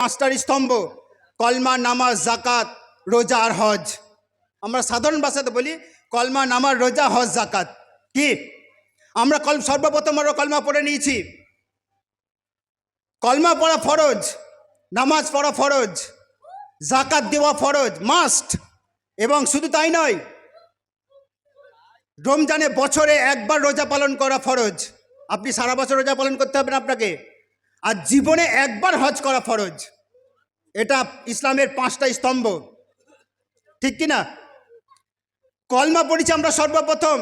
পাঁচটার স্তম্ভ কলমা, নামাজ, জাকাত, রোজা আর হজ। আমরা সাধারণ ভাষাতে বলি কলমা, নামাজ, রোজা, হজ, জাকাত। কি আমরা সর্বপ্রথম আমরা কলমা পড়ে নিয়েছি। কলমা পড়া ফরজ, নামাজ পড়া ফরজ, জাকাত দেওয়া ফরজ, মাস্ট। এবং শুধু তাই নয়, রমজানে বছরে একবার রোজা পালন করা ফরজ। আপনি সারা বছর রোজা পালন করতে হবে না আপনাকে। আর জীবনে একবার হজ করা ফরজ। এটা ইসলামের পাঁচটা স্তম্ভ, ঠিক কি না? কলমা পড়েছি আমরা সর্বপ্রথম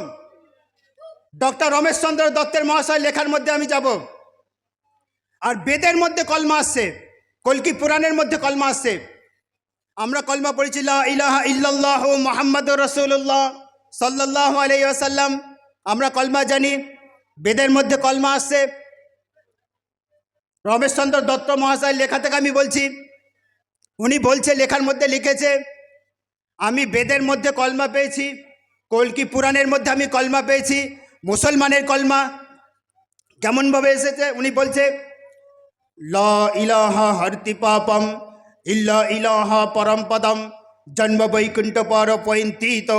ডক্টর রমেশচন্দ্র দত্তের মহাশয় লেখার মধ্যে আমি যাব। আর বেদের মধ্যে কলমা আসছে, কল্কি পুরাণের মধ্যে কলমা আসছে। আমরা কলমা পড়েছি লা ইলাহা ইল্লাল্লাহ মুহাম্মাদুর রাসূলুল্লাহ সাল্লাল্লাহু আলাইহি ওয়াসাল্লাম। আমরা কলমা জানি, বেদের মধ্যে কলমা আসছে। রমেশচন্দ্র দত্ত মহাশয় লেখা থেকে আমি বলছি, উনি বলছে লেখার মধ্যে লিখেছে, আমি বেদের মধ্যে কলমা পেয়েছি, কল্কি পুরাণের মধ্যে আমি কলমা পেয়েছি। মুসলমানের কলমা কেমনভাবে এসেছে উনি বলছে, লা ইলাহা হরতি পাপম ইল্লা ইলাহা পরম পদম জন্ম বৈকুণ্ঠ পর পয়ন্তীত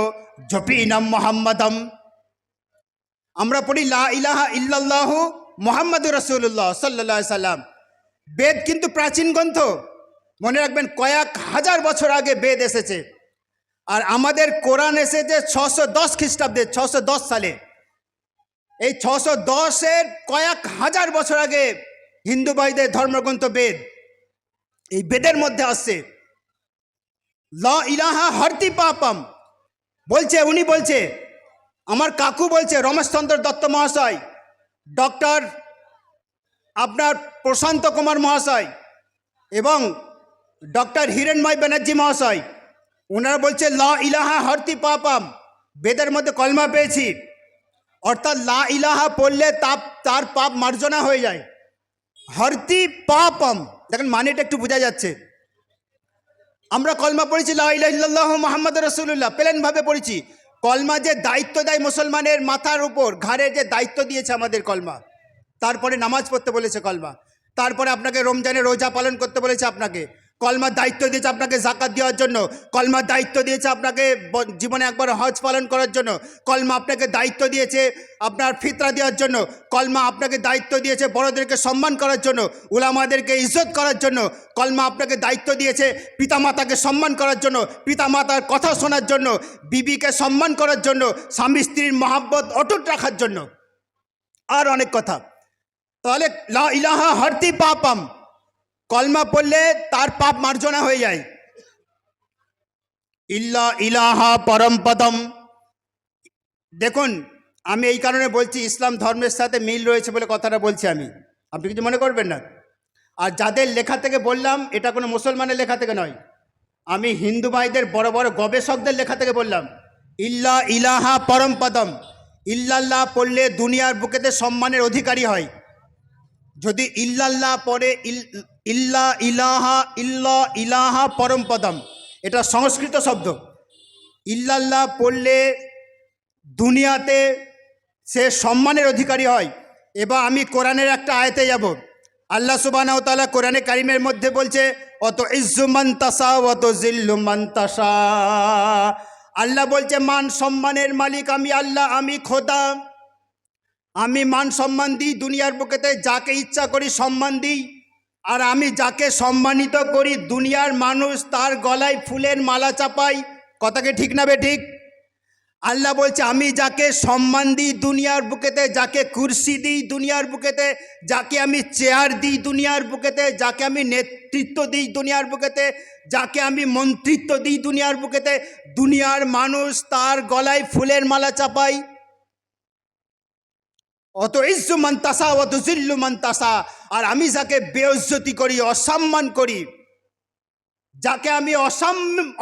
জপিনাম মোহাম্মদম। আমরা পড়ি লা ইলাহা ইল্লাল্লাহু মুহাম্মাদুর রাসূলুল্লাহ সাল্লাল্লাহু আলাইহি সাল্লাম। বেদ কিন্তু প্রাচীন গ্রন্থ, মনে রাখবেন কয়েক হাজার বছর আগে বেদ এসেছে। আর আমাদের কোরআন এসেছে 610 খ্রিস্টাব্দে, 610 সালে। এই 610-এর কয়েক হাজার বছর আগে হিন্দু ভাইদের ধর্মগ্রন্থ বেদ, এই বেদের মধ্যে আসছে লা ইলাহা হরতি পাপম। বলছে উনি বলছে, আমার কাকু বলছে, রমেশচন্দ্র দত্ত মহাশয়, ডক্টর আপনার প্রশান্ত কুমার মহাশয় এবং ডক্টর হিরণময় ব্যানার্জি মহাশয়, ওনারা বলছে লা ইলাহা হরতি পাপম। বেদের মধ্যে কলমা পেয়েছি, অর্থাৎ লা ইলাহা পড়লে তার পাপ মার্জনা হয়ে যায়। হরতি পাপম, দেখেন মানেটা একটু বোঝা যাচ্ছে। আমরা কলমা পড়েছি লা ইলাহা ইল্লাল্লাহু মুহাম্মাদুর রাসূলুল্লাহ, প্লেনভাবে পড়েছি। কলমা যে দায়িত্ব দেয় মুসলমানের মাথার উপর, ঘাড়ে যে দায়িত্ব দিয়েছে আমাদের কলমা। তারপরে নামাজ পড়তে বলেছে কলমা, তারপরে আপনাকে রমজানে রোজা পালন করতে বলেছে আপনাকে। কলমার দায়িত্ব দিয়েছে আপনাকে জাকাত দেওয়ার জন্য, কলমার দায়িত্ব দিয়েছে আপনাকে জীবনে একবার হজ পালন করার জন্য, কলমা আপনাকে দায়িত্ব দিয়েছে আপনার ফিতরা দেওয়ার জন্য, কলমা আপনাকে দায়িত্ব দিয়েছে বড়দেরকে সম্মান করার জন্য, উলামাদেরকে ইজ্জত করার জন্য, কলমা আপনাকে দায়িত্ব দিয়েছে পিতামাতাকে সম্মান করার জন্য, পিতামাতার কথা শোনার জন্য, বিবিকে সম্মান করার জন্য, স্বামী স্ত্রীর মহাব্বত অটুট রাখার জন্য, আর অনেক কথা। তাহলে লা ইলাহা হরতি পাপম, কলমা পড়লে তার পাপ মার্জনা হয়ে যায়। ইল্লা ইলাহা পরম পদম, দেখুন আমি এই কারণে বলছি, ইসলাম ধর্মের সাথে মিল রয়েছে বলে কথাটা বলছি আমি, আপনি কিছু মনে করবেন না। আর যাদের লেখা থেকে বললাম, এটা কোনো মুসলমানের লেখা থেকে নয়, আমি হিন্দু ভাইদের বড় বড় গবেষকদের লেখা থেকে বললাম। ইল্লা ইলাহা পরম পদম, ইল্লাল্লাহ পড়লে দুনিয়ার বুকেতে সম্মানের অধিকারী হয়। যদি ইল্লাল্লাহ পড়ে, ইল্লা ইলাহা ইল্লা ইলাহা পরম পদম, এটা সংস্কৃত শব্দ। ইল্লাল্লাহ পড়লে দুনিয়াতে সে সম্মানের অধিকারী হয়। এবার আমি কোরআনের একটা আয়াতে যাব। আল্লাহ সুবহানাহু ওয়া তাআলা কোরআনে কারিমের মধ্যে বলছে, অত ইজ্জু মান তাশা ওয়া তুযিল্লু মান তাশা। আল্লাহ বলছে মান সম্মানের মালিক আমি আল্লাহ, আমি খোদা। আমি মান সম্মান দিই দুনিয়ার বুকেতে, যাকে ইচ্ছা করি সম্মান দিই। আর আমি যাকে সম্মানিত করি দুনিয়ার মানুষ তার গলায় ফুলের মালা চাপাই। কথাকে ঠিক না বে ঠিক? আল্লাহ বলছে আমি যাকে সম্মান দিই দুনিয়ার বুকেতে, যাকে কুরসি দিই দুনিয়ার বুকেতে, যাকে আমি চেয়ার দিই দুনিয়ার বুকেতে, যাকে আমি নেতৃত্ব দিই দুনিয়ার বুকেতে, যাকে আমি মন্ত্রিত্ব দিই দুনিয়ার বুকেতে, দুনিয়ার মানুষ তার গলায় ফুলের মালা চাপাই। অত ইজ্জু মান তাশা ওয়া তুযিল্লু মান তাশা। আর আমি যাকে বেইজ্জতি করি, অসম্মান করি, যাকে আমি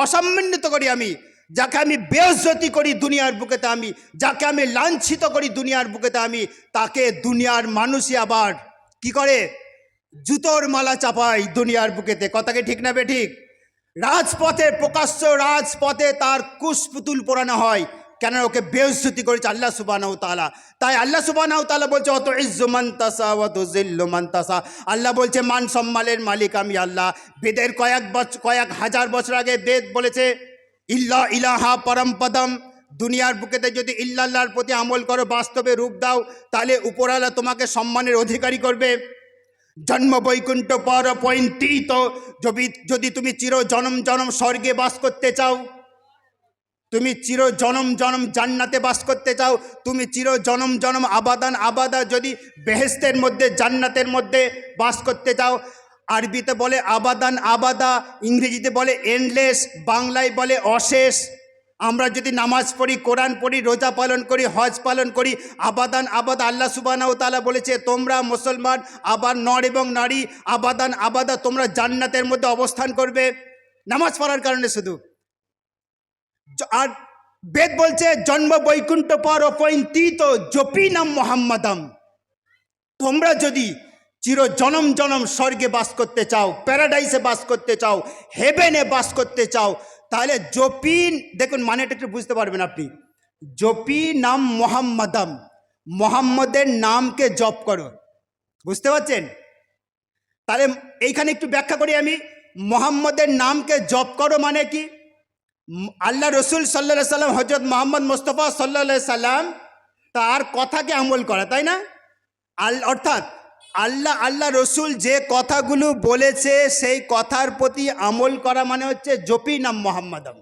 অসম্মানিত করি, আমি যাকে আমি বেইজ্জতি করি দুনিয়ার বুকেতে, আমি যাকে আমি লাঞ্ছিত করি দুনিয়ার বুকেতে, আমি তাকে দুনিয়ার মানুষই আবার কি করে? জুতোর মালা চাপাই দুনিয়ার বুকেতে। কথাকে ঠিক না বে ঠিক? রাজপথে, প্রকাশ্য রাজপথে তার কুশপুতুল পোড়ানো হয়। কেন ওকে বেইজ্জতি করেছে আল্লাহ সুবহানাহু ওয়া তাআলা। তাই আল্লাহ সুবহানাহু ওয়া তাআলা বলছে অত ইজ্জু মান তাসা ওয়া তুযিল্লু মান তাসা। আল্লাহ বলছে মান সম্মানের মালিক আমি আল্লাহ। বেদের কয়েক হাজার বছর আগে বেদ বলেছে ইল্লা ইলাহা পরমপদম, দুনিয়ার বুকেতে যদি ইল্লাল্লাহর প্রতি আমল করো, বাস্তবে রূপ দাও, তাহলে উপরওয়ালা তোমাকে সম্মানের অধিকারী করবে। জন্ম বৈকুণ্ঠ পর পৈন্তিত, যদি তুমি চির জনম জনম স্বর্গে বাস করতে চাও, তুমি চির জনম জনম জান্নাতে বাস করতে চাও, তুমি চির জনম জনম আবাদান আবাদা যদি বেহেশতের মধ্যে জান্নাতের মধ্যে বাস করতে চাও, আরবিতে বলে আবাদান আবাদা, ইংরেজিতে বলে এন্ডলেস, বাংলায় বলে অশেষ। আমরা যদি নামাজ পড়ি, কোরআন পড়ি, রোজা পালন করি, হজ পালন করি, আবাদান আবাদা, আল্লাহ সুবহানাহু ওয়া তাআলা বলেছে তোমরা মুসলমান আবার নর এবং নারী আবাদান আবাদা তোমরা জান্নাতের মধ্যে অবস্থান করবে নামাজ পড়ার কারণে শুধু। আর বেদ বলছে জন্ম বৈকুণ্ঠ পর অপৈন্তিত জপি নাম মোহাম্মদম। তোমরা যদি চির জনম জনম স্বর্গে বাস করতে চাও, প্যারাডাইসে বাস করতে চাও, হেভেনে বাস করতে চাও, তাহলে জপি, দেখুন মানেটা একটু বুঝতে পারবেন আপনি। জপি নাম মোহাম্মদম, মোহাম্মদের নামকে জপ করো, বুঝতে পারছেন? তাহলে এইখানে একটু ব্যাখ্যা করি আমি। মোহাম্মদের নামকে জপ করো মানে কি? আল্লাহ রসুল সাল্লাল্লাহু আলাইহি সাল্লাম, হযরত মুহাম্মদ মুস্তাফা সাল্লাল্লাহু আলাইহি সাল্লাম, তার কথাকে আমল করা, তাই না? অর্থাৎ আল্লাহ রসুল যে কথাগুলো বলেছে সেই কথার প্রতি আমল করা মানে হচ্ছে জপি নাম মোহাম্মদম।